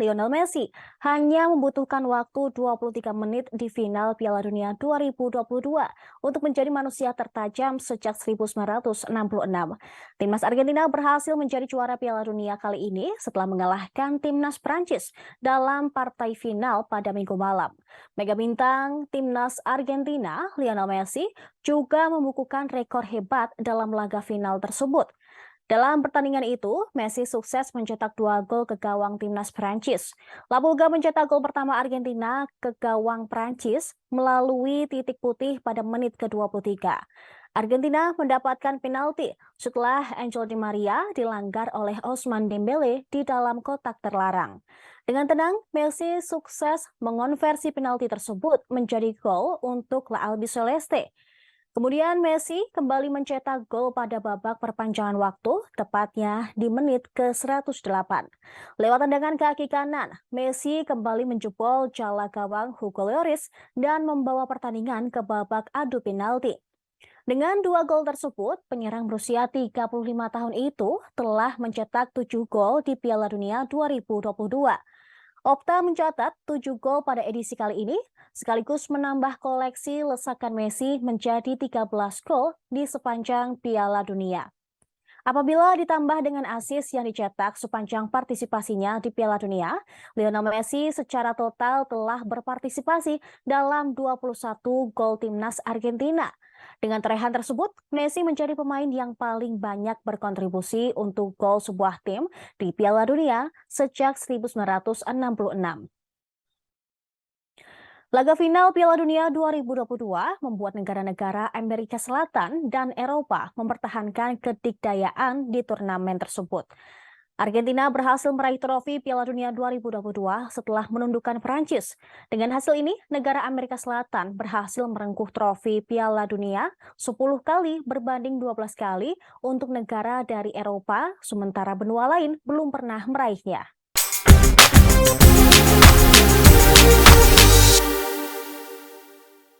Lionel Messi hanya membutuhkan waktu 23 menit di final Piala Dunia 2022 untuk menjadi manusia tertajam sejak 1966. Timnas Argentina berhasil menjadi juara Piala Dunia kali ini setelah mengalahkan timnas Prancis dalam partai final pada Minggu malam. Mega bintang timnas Argentina, Lionel Messi, juga membukukan rekor hebat dalam laga final tersebut. Dalam pertandingan itu, Messi sukses mencetak 2 gol ke gawang timnas Prancis. Lapulga mencetak gol pertama Argentina ke gawang Prancis melalui titik putih pada menit ke-23. Argentina mendapatkan penalti setelah Angel Di Maria dilanggar oleh Ousmane Dembele di dalam kotak terlarang. Dengan tenang, Messi sukses mengonversi penalti tersebut menjadi gol untuk La Albiceleste. Kemudian Messi kembali mencetak gol pada babak perpanjangan waktu, tepatnya di menit ke-108. Lewat tendangan kaki kanan, Messi kembali menjebol jala gawang Hugo Lloris dan membawa pertandingan ke babak adu penalti. Dengan 2 gol tersebut, penyerang berusia 35 tahun itu telah mencetak 7 gol di Piala Dunia 2022. Opta mencatat 7 gol pada edisi kali ini, sekaligus menambah koleksi lesakan Messi menjadi 13 gol di sepanjang Piala Dunia. Apabila ditambah dengan assist yang dicetak sepanjang partisipasinya di Piala Dunia, Lionel Messi secara total telah berpartisipasi dalam 21 gol timnas Argentina. Dengan torehan tersebut, Messi menjadi pemain yang paling banyak berkontribusi untuk gol sebuah tim di Piala Dunia sejak 1966. Laga final Piala Dunia 2022 membuat negara-negara Amerika Selatan dan Eropa mempertahankan kedikdayaan di turnamen tersebut. Argentina berhasil meraih trofi Piala Dunia 2022 setelah menundukkan Prancis. Dengan hasil ini, negara Amerika Selatan berhasil merengkuh trofi Piala Dunia 10 kali berbanding 12 kali untuk negara dari Eropa, sementara benua lain belum pernah meraihnya.